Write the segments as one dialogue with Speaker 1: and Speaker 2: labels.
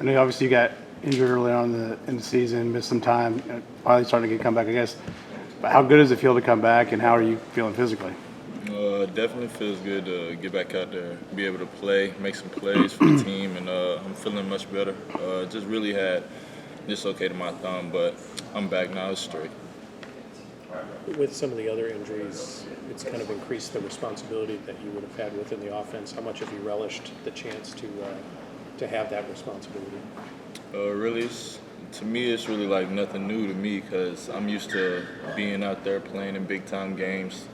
Speaker 1: I know obviously you got injured early on in the season, missed some time, finally starting to get come back, I guess. But how good does it feel to come back, and how are you feeling physically?
Speaker 2: Definitely feels good to get back out there, be able to play, make some plays for the team, and I'm feeling much better. Just really had dislocated my thumb, but I'm back now. It's straight.
Speaker 3: With some of the other injuries, it's kind of increased the responsibility that you would have had within the offense. How much have you relished the chance to have that responsibility?
Speaker 2: Really, to me, it's really like nothing new to me because I'm used to being out there playing in big time games,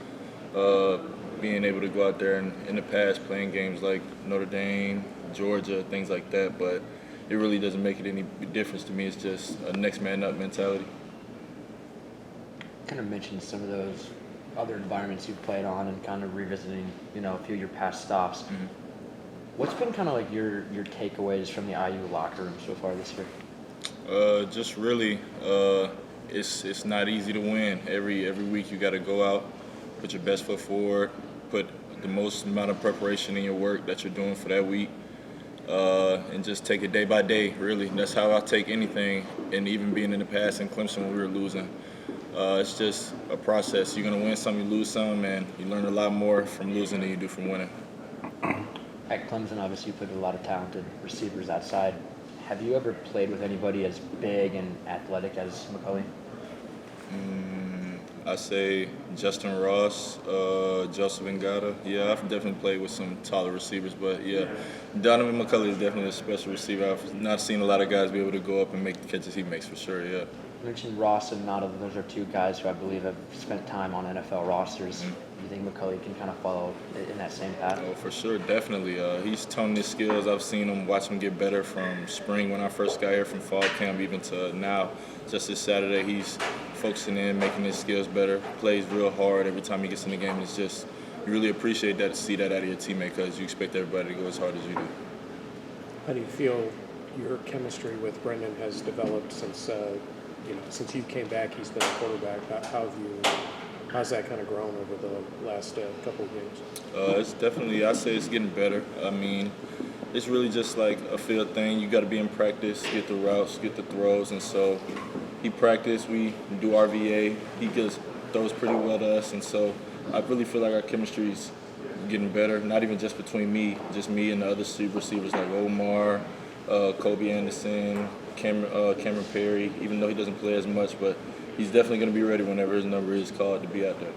Speaker 2: being able to go out there and in the past playing games like Notre Dame, Georgia, things like that. But it really doesn't make it any difference to me. It's just a next man up mentality.
Speaker 4: Kind of mentioned some of those other environments you've played on and kind of revisiting, a few of your past stops.
Speaker 2: Mm-hmm.
Speaker 4: What's been kind of like your takeaways from the IU locker room so far this year?
Speaker 2: Just really, it's not easy to win. Every week you got to go out, put your best foot forward, put the most amount of preparation in your work that you're doing for that week, and just take it day by day. Really, that's how I take anything. And even being in the past in Clemson when we were losing, it's just a process. You're gonna win some, you lose some, and you learn a lot more from losing than you do from winning.
Speaker 4: At Clemson, obviously, you played with a lot of talented receivers outside. Have you ever played with anybody as big and athletic as McCulley?
Speaker 2: I say Justin Ross, Joseph Ngata. Yeah, I've definitely played with some taller receivers, but yeah, Donovan McCulley is definitely a special receiver. I've not seen a lot of guys be able to go up and make the catches he makes for sure, yeah.
Speaker 4: You mentioned Ross and Ngata. Those are two guys who I believe have spent time on NFL rosters.
Speaker 2: Mm-hmm.
Speaker 4: Do you think McCulley can kind of follow in that same path?
Speaker 2: Oh, for sure, definitely. He's toned his skills. I've seen him, watch him get better from spring when I first got here, from fall camp even to now. Just this Saturday, he's focusing in, making his skills better, plays real hard every time he gets in the game. It's just, you really appreciate that, to see that out of your teammate because you expect everybody to go as hard as you do.
Speaker 3: How do you feel your chemistry with Brendan has developed since you came back? He's been a quarterback. How's that kind of grown over the last couple of games?
Speaker 2: It's definitely, I say it's getting better. I mean, it's really just like a field thing. You got to be in practice, get the routes, get the throws, and so he practiced. We do RVA. He just throws pretty well to us, and so I really feel like our chemistry is getting better. Not even just between me, just me and the other receivers like Omar, Kobe Anderson, Cameron Perry. Even though he doesn't play as much, but he's definitely going to be ready whenever his number is called to be out there.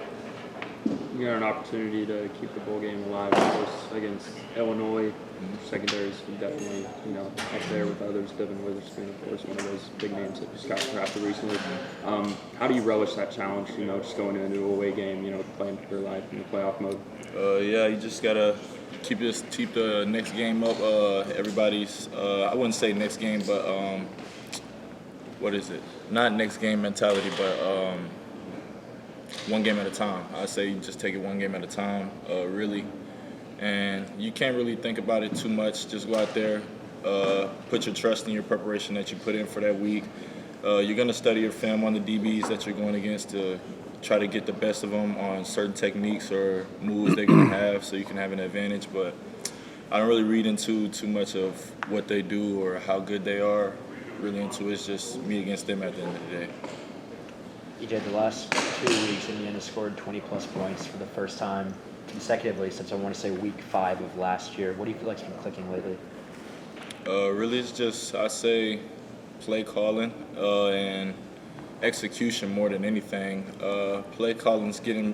Speaker 5: You got an opportunity to keep the bowl game alive, of course, against Illinois. Secondaries definitely, up there with others. Devin Witherspoon, of course, one of those big names that just got drafted recently. How do you relish that challenge, just going into a away game, playing for your life in the playoff mode?
Speaker 2: Yeah, you just got to keep the next game up. Everybody's, I wouldn't say next game, but what is it? Not next game mentality, but one game at a time. I say you just take it one game at a time, really. And you can't really think about it too much. Just go out there, put your trust in your preparation that you put in for that week. You're going to study your film on the DBs that you're going against to try to get the best of them on certain techniques or moves they're going to have so you can have an advantage. But I don't really read into too much of what they do or how good they are. Really into it's just me against them at the end of the day.
Speaker 4: EJ, the last 2 weeks, Indiana scored 20-plus points for the first time consecutively since I want to say week 5 of last year. What do you feel like's been clicking lately?
Speaker 2: Really, it's just, I say, play calling and execution more than anything. Play calling's getting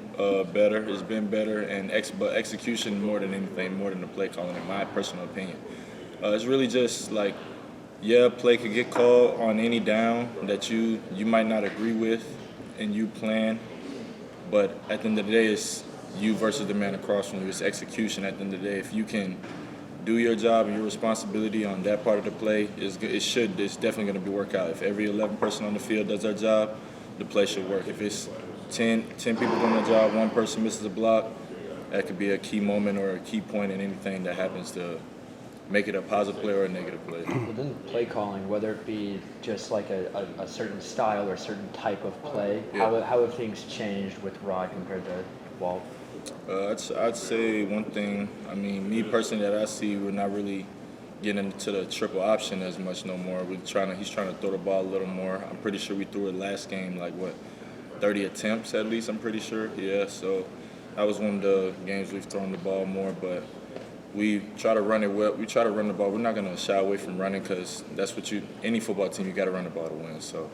Speaker 2: better. It's been better, and but execution more than anything, more than the play calling, in my personal opinion. It's really just like, yeah, play could get called on any down that you might not agree with and you plan, but at the end of the day, it's you versus the man across from you. It's execution at the end of the day. If you can do your job and your responsibility on that part of the play, it's definitely going to be work out. If every 11 person on the field does their job, the play should work. If it's 10 people doing their job, one person misses a block, that could be a key moment or a key point in anything that happens to make it a positive play or a negative play.
Speaker 4: Within play calling, whether it be just like a certain style or a certain type of play,
Speaker 2: Yeah.
Speaker 4: how have things changed with Rod compared to Walt?
Speaker 2: I'd say one thing, I mean, me personally that I see, we're not really getting into the triple option as much no more. He's trying to throw the ball a little more. I'm pretty sure we threw it last game, like, 30 attempts at least, I'm pretty sure. Yeah, so that was one of the games we've thrown the ball more, but we try to run it well. We try to run the ball. We're not going to shy away from running because that's what any football team, you got to run the ball to win. So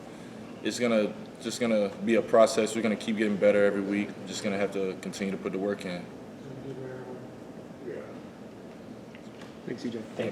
Speaker 2: it's just going to be a process. We're going to keep getting better every week. Just going to have to continue to put the work in.
Speaker 5: Thanks, CJ.
Speaker 4: Thanks.